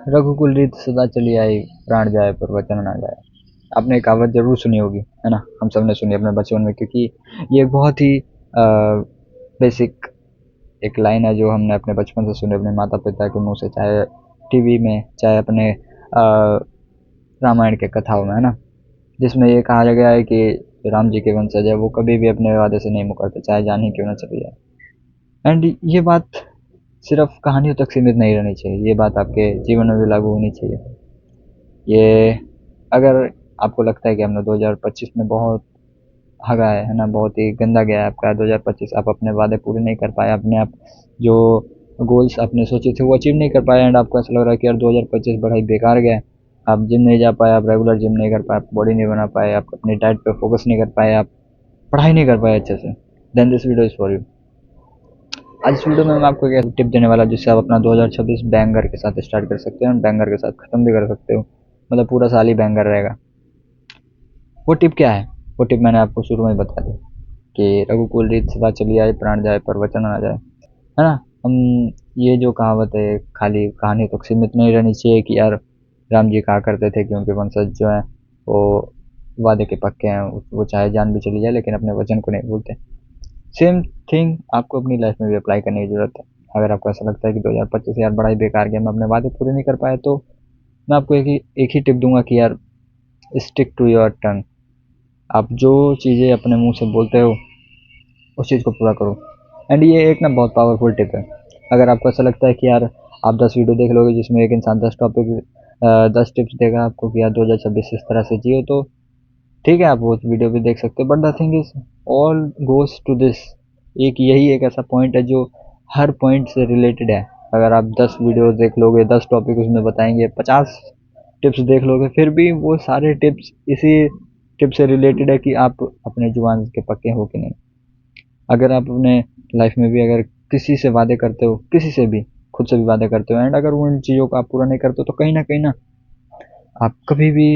रघुकुल रीत सदा चली आई, प्राण जाए पर वचन ना जाए। आपने एक कहावत जरूर सुनी होगी, है ना? हम सब ने सुनी अपने बचपन में, क्योंकि ये एक बहुत ही बेसिक एक लाइन है जो हमने अपने बचपन से सुनी अपने माता पिता के मुंह से, चाहे टीवी में, चाहे अपने रामायण के कथाओं में, है ना? जिसमें ये कहा गया है कि राम जी के वंशज है वो कभी भी अपने वादे से नहीं मुकरते, चाहे जान ही क्यों ना चली जाए। एंड ये बात सिर्फ कहानियों तक सीमित नहीं रहनी चाहिए, ये बात आपके जीवन में भी लागू होनी चाहिए। ये अगर आपको लगता है कि हमने 2025 में बहुत हगा है ना, बहुत ही गंदा गया है आपका 2025, आप अपने वादे पूरे नहीं कर पाए, अपने आप जो गोल्स आपने सोचे थे वो अचीव नहीं कर पाए, एंड आपको ऐसा लग रहा है कि यार 2025 बड़ा ही बेकार गया है, आप जिम नहीं जा पाए, आप रेगुलर जिम नहीं कर पाए, आप बॉडी नहीं बना पाए, आप अपनी डाइट पे फोकस नहीं कर पाए, आप पढ़ाई नहीं कर पाए अच्छे से, then this video is for you. आज इस वीडियो में मैं आपको एक टिप देने वाला जिससे आप अपना 2026 बैंगर के साथ स्टार्ट कर सकते हो और बैंगर के साथ ख़त्म भी कर सकते हो, मतलब पूरा साल ही बैंगर रहेगा। वो टिप क्या है? वो टिप मैंने आपको शुरू में ही बता दी कि रघुकुल रीत सदा चली आए, प्राण जाए पर वचन ना जाए, है ना? हम ये जो कहावत है खाली कहानी तक सीमित नहीं रहनी चाहिए कि यार राम जी कहा करते थे कि उनके वंशज जो हैं वो वादे के पक्के हैं, वो चाहे जान भी चली जाए लेकिन अपने वचन को नहीं भूलते। सेम थिंग आपको अपनी लाइफ में भी अप्लाई करने की ज़रूरत है। अगर आपको ऐसा लगता है कि 2025 यार बड़ा ही बेकार गया, मैं अपने वादे पूरे नहीं कर पाया, तो मैं आपको एक ही टिप दूंगा कि यार स्टिक टू योर टंग। आप जो चीज़ें अपने मुंह से बोलते हो उस चीज़ को पूरा करो। एंड ये एक ना बहुत पावरफुल टिप है। अगर आपको ऐसा लगता है कि यार आप 10 वीडियो देख लोगे जिसमें एक इंसान 10 टिप्स देगा आपको कि यार 2026 इस तरह से जियो, तो ठीक है, आप वो वीडियो भी देख सकते हो, but the thing is all goes to this. यही एक ऐसा पॉइंट है जो हर पॉइंट से रिलेटेड है। अगर आप 10 वीडियो देख लोगे, 10 टॉपिक उसमें बताएंगे, 50 टिप्स देख लोगे, फिर भी वो सारे टिप्स इसी टिप से रिलेटेड है कि आप अपने जुबान के पक्के हो कि नहीं। अगर आप अपने लाइफ में भी अगर किसी से वादे करते हो, किसी से भी, खुद से भी वादे करते हो, एंड अगर उन चीज़ों को आप पूरा नहीं करते हो, तो कहीं ना आप कभी भी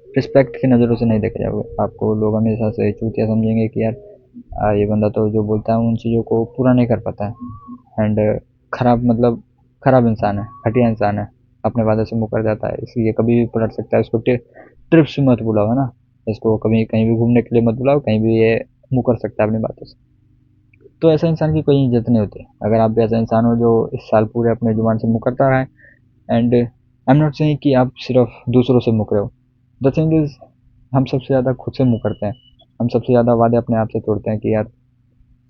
रिस्पेक्ट की नज़रों से नहीं देखे जाओगे। आपको लोग हमेशा से चूतिया समझेंगे कि यार ये बंदा तो जो बोलता है उन चीज़ों को पूरा नहीं कर पाता है, एंड खराब, मतलब खराब इंसान है, घटिया इंसान है, अपने वादे से मुकर जाता है, इसलिए कभी भी पलट सकता है। इसको ट्रिप्स मत बुलाओ, है ना? इसको कभी कहीं भी घूमने के लिए मत बुलाओ, कहीं भी ये मुकर सकता है अपनी बातों से। तो ऐसे इंसान की कोई इज्जत नहीं होती। अगर आप भी ऐसा इंसान हो जो इस साल पूरे अपने जुबान से मुकरता रहा है, and I am not saying कि आप सिर्फ दूसरों से मुकरे हो, द थिंग इज हम सबसे ज़्यादा खुद से मुकरते हैं। हम सबसे ज़्यादा वादे अपने आप से तोड़ते हैं कि यार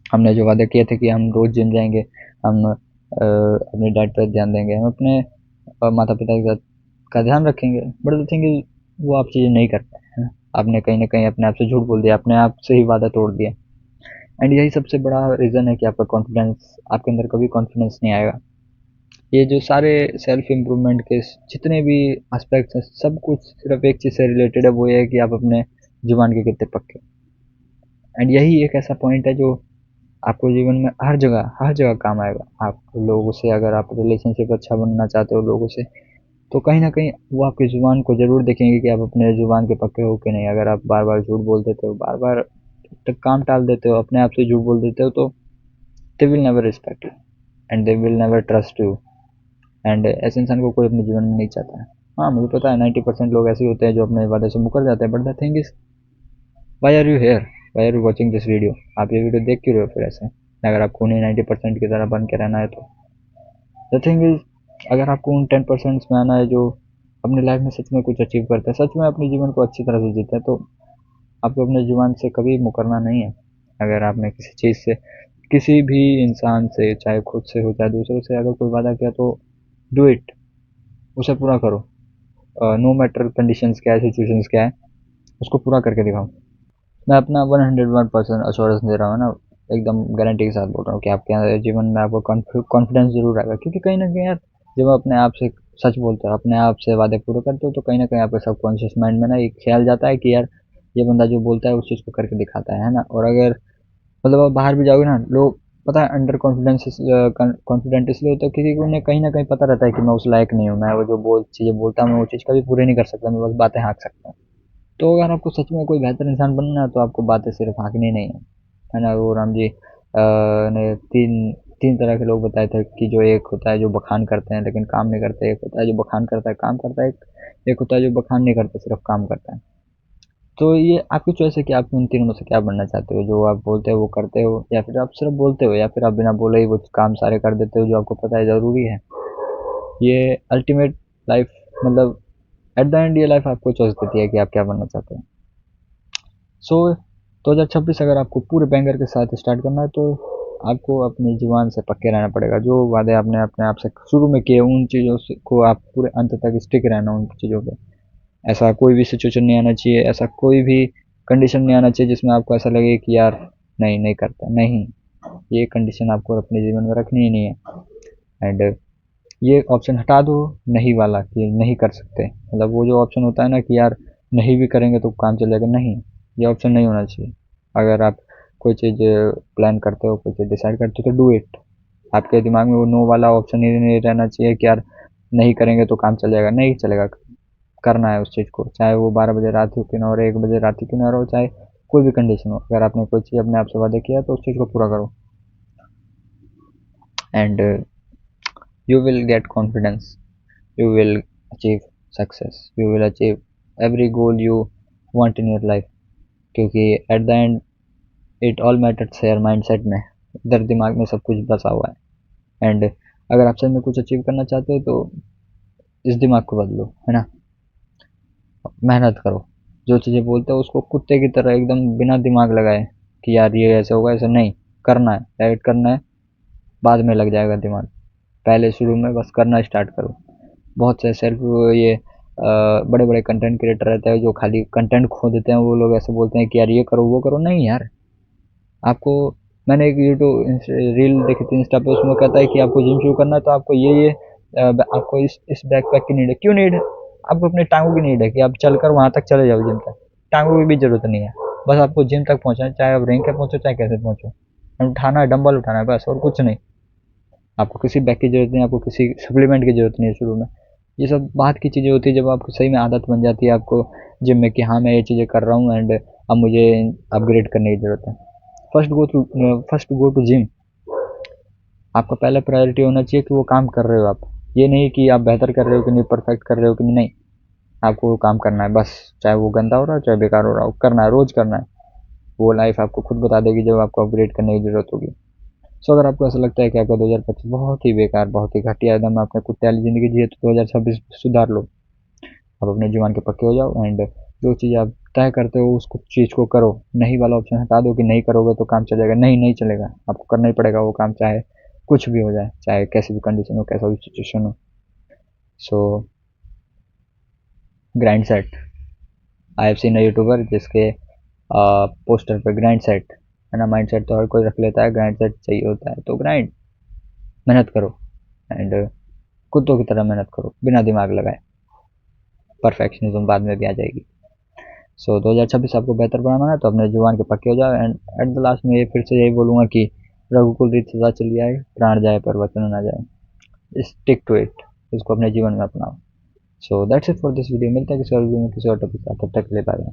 हमने जो वादे किए थे कि हम रोज़ जिम जाएंगे, हम अपनी डाइट पर ध्यान देंगे, हम अपने माता पिता के साथ का ध्यान रखेंगे, बट द थिंग इज वो आप चीज़ें नहीं कर पाए, है ना? आपने कहीं ना कहीं अपने आप से झूठ बोल दिया, अपने आप से ही वादा तोड़ दिया, एंड यही सबसे बड़ा रीज़न है कि आपका कॉन्फिडेंस, आपके अंदर कभी कॉन्फिडेंस नहीं आएगा। ये जो सारे सेल्फ इम्प्रूवमेंट के जितने भी एस्पेक्ट्स हैं, सब कुछ सिर्फ एक चीज़ से रिलेटेड है, वो ये है कि आप अपने जुबान के कितने पक्के। एंड यही एक ऐसा पॉइंट है जो आपको जीवन में हर जगह काम आएगा। आप लोगों से, अगर आप रिलेशनशिप अच्छा बनना चाहते हो लोगों से, तो कहीं ना कहीं वो आपकी ज़ुबान को ज़रूर देखेंगे कि आप अपने ज़ुबान के पक्के हो कि नहीं। अगर आप बार बार झूठ बोल देते हो, बार बार तक काम टाल देते हो, अपने आप से झूठ बोल देते हो, तो they will never respect you and they will never trust you. And ऐसे इंसान को कोई अपने जीवन में नहीं चाहता है। हाँ, मुझे पता है 90% लोग ऐसे होते हैं जो अपने वादे से मुकर जाते हैं, but the thing is why are you here, why are you watching this video? आप ये वीडियो देख क्यों रहे हो फिर ऐसे, अगर आपको उन्हीं 90% की तरह बन के रहना है तो? द थिंग इज अगर आपको उन 10% में आना है जो अपनी लाइफ में सच में कुछ अचीव करते हैं, सच में अपने जीवन को अच्छी तरह से जीते हैं, तो आपको अपने जीवन से कभी मुकरना नहीं है। अगर आपने किसी चीज़ से, किसी भी इंसान से, चाहे खुद से हो चाहे दूसरों से, अगर कोई वादा किया तो डू इट, उसे पूरा करो। नो मैटर कंडीशंस क्या है, सिचुएशंस क्या है, उसको पूरा करके दिखाओ। मैं अपना 101% अश्योरेंस दे रहा हूँ ना, एकदम गारंटी के साथ बोल रहा हूँ कि आपके जीवन में आपको कॉन्फिडेंस जरूर आएगा, क्योंकि कहीं ना कहीं यार जब आप अपने आप से सच बोलते हो, अपने आप से वादे पूरे करते हो, तो कहीं ना कहीं आपके सबकॉन्शियस माइंड में ना एक ख्याल जाता है कि यार ये बंदा जो बोलता है उस चीज़ को करके दिखाता है ना? और अगर मतलब आप बाहर भी जाओगे ना, लोग, पता है अंडर कॉन्फिडेंस कॉन्फिडेंट इसलिए होता है क्योंकि उन्हें कहीं ना कहीं पता रहता है कि मैं उस लायक नहीं हूँ, मैं वो जो चीज़ें बोलता हूँ मैं वो चीज़ कभी पूरी नहीं कर सकता, मैं बस बातें हाँक सकता हूँ। तो अगर आपको सच में कोई बेहतर इंसान बनना है तो आपको बातें सिर्फ हाँकनी नहीं है, है ना? वो राम जी ने 3 तीन तरह के लोग बताए थे कि जो एक होता है जो बखान करते हैं लेकिन काम नहीं करते, एक होता है जो बखान करता है काम करता है, एक होता है जो बखान नहीं करता सिर्फ काम करता है। तो ये आपकी चॉइस है कि आप उन तीनों में से क्या बनना चाहते हो, जो आप बोलते हो वो करते हो, या फिर आप सिर्फ बोलते हो, या फिर आप बिना बोले ही वो काम सारे कर देते हो जो आपको पता है ज़रूरी है। ये अल्टीमेट लाइफ, मतलब एट द एंड ये लाइफ आपको चॉइस देती है कि आप क्या बनना चाहते हैं। सो 2026 अगर आपको पूरे बैंगर के साथ स्टार्ट करना है तो आपको अपनी जुबान से पक्के रहना पड़ेगा। जो वादे आपने अपने आप से शुरू में किए उन चीज़ों से को आप पूरे अंत तक स्टिक रहना उन चीज़ों पे। ऐसा कोई भी सिचुएशन नहीं आना चाहिए, ऐसा कोई भी कंडीशन नहीं आना चाहिए जिसमें आपको ऐसा लगे कि यार नहीं नहीं करता, नहीं, ये कंडीशन आपको अपने जीवन में रखनी ही नहीं है। एंड ये ऑप्शन हटा दो, नहीं वाला, कि नहीं कर सकते, मतलब वो जो ऑप्शन होता है ना कि यार नहीं भी करेंगे तो काम चलेगा, नहीं, ये ऑप्शन नहीं होना चाहिए। अगर आप कोई चीज़ प्लान करते हो, कोई चीज़ डिसाइड करते हो तो डू इट। आपके दिमाग में वो नो वाला ऑप्शन ही नहीं रहना चाहिए कि यार नहीं करेंगे तो काम चलेगा, नहीं चलेगा। करना है उस चीज़ को, चाहे वो 12 बजे रात ही क्यों ना हो, और 1 बजे रात ही क्यों ना हो, चाहे कोई भी कंडीशन हो। अगर आपने कोई चीज़ अपने आप से वादा किया तो उस चीज़ को पूरा करो। And you will get confidence, you will achieve success, you will achieve every goal you want in your life, क्योंकि at the end it all matters है माइंडसेट में, इधर दिमाग में सब कुछ बसा हुआ है। एंड अगर आप सच में कुछ अचीव करना चाहते हो तो इस दिमाग को बदलो, है ना, मेहनत करो। जो चीज़ें बोलते हो उसको कुत्ते की तरह एकदम बिना दिमाग लगाए कि यार ये ऐसे होगा, ऐसे नहीं, करना है, डायरेक्ट करना है, बाद में लग जाएगा दिमाग, पहले शुरू में बस करना स्टार्ट करो। बहुत से सेल्फ ये बड़े बड़े कंटेंट क्रिएटर रहते हैं जो खाली कंटेंट खो देते हैं, वो लोग ऐसे बोलते हैं कि यार ये करो वो करो, नहीं यार। आपको, मैंने एक यूट्यूब रील देखी थी इंस्टा पे, उसमें कहता है कि आपको जिम शुरू करना है तो आपको ये आपको इस बैकपैक की नीड है। क्यों नीड है? आपको अपने टांगों की नीड है कि आप चलकर वहाँ तक चले जाओ जिम तक, टांगों की भी जरूरत नहीं है। बस आपको जिम तक पहुँचना है, चाहे आप रैंक पे पहुँचो चाहे कैसे पहुँचो, उठाना है, डंबल उठाना है बस, और कुछ नहीं। आपको किसी बैग की जरूरत नहीं, आपको किसी सप्लीमेंट की जरूरत नहीं है शुरू में। ये सब बात की चीज़ें होती है जब आपको सही में आदत बन जाती है आपको जिम में कि हाँ मैं ये चीज़ें कर रहा हूँ एंड अब मुझे अपग्रेड करने की ज़रूरत है। First go to gym. आपका पहला प्रायोरिटी होना चाहिए कि वो काम कर रहे हो आप, ये नहीं कि आप बेहतर कर रहे हो कि नहीं, परफेक्ट कर रहे हो कि नहीं, आपको वो काम करना है बस, चाहे वो गंदा हो रहा हो चाहे बेकार हो रहा हो, करना है, रोज़ करना है। वो लाइफ आपको खुद बता देगी जब आपको अपग्रेड करने की ज़रूरत होगी। सो अगर आपको ऐसा लगता है कि आपका 2025 बहुत ही बेकार, बहुत ही घटिया, एकदम आपने कुत्ते वाली ज़िंदगी जी है, तो 2026 सुधार लो। आप अपने जीवन के पक्के हो जाओ एंड जो चीज़ आप तय करते हो उसको चीज़ को करो। नहीं वाला ऑप्शन हटा दो कि नहीं करोगे तो काम चलेगा, नहीं नहीं चलेगा, आपको करना ही पड़ेगा वो काम, चाहे कुछ भी हो जाए, चाहे कैसी भी कंडीशन हो, कैसा भी सिचुएशन हो। So grind set, I have seen a YouTuber जिसके पोस्टर पे ग्राइंड सेट है ना, माइंड सेट तो हर कोई रख लेता है, ग्राइंड सेट चाहिए होता है, तो ग्राइंड, मेहनत करो एंड कुत्तों की तरह मेहनत करो बिना दिमाग लगाए, परफेक्शनिज्म बाद में भी आ जाएगी। सो 2026 आपको बेहतर बनाना है तो अपने जुबान के पक्के हो जाओ। एंड एट द लास्ट में ये फिर से यही बोलूँगा कि रघुकुल रीत सदा चली आए, प्राण जाए पर वचन ना जाए, स्टिक टू इट, इसको अपने जीवन में अपनाओ। So that's it for this video, मिलते हैं किसी और वीडियो में किसी और टॉपिक के साथ, तब तक के लिए बाय।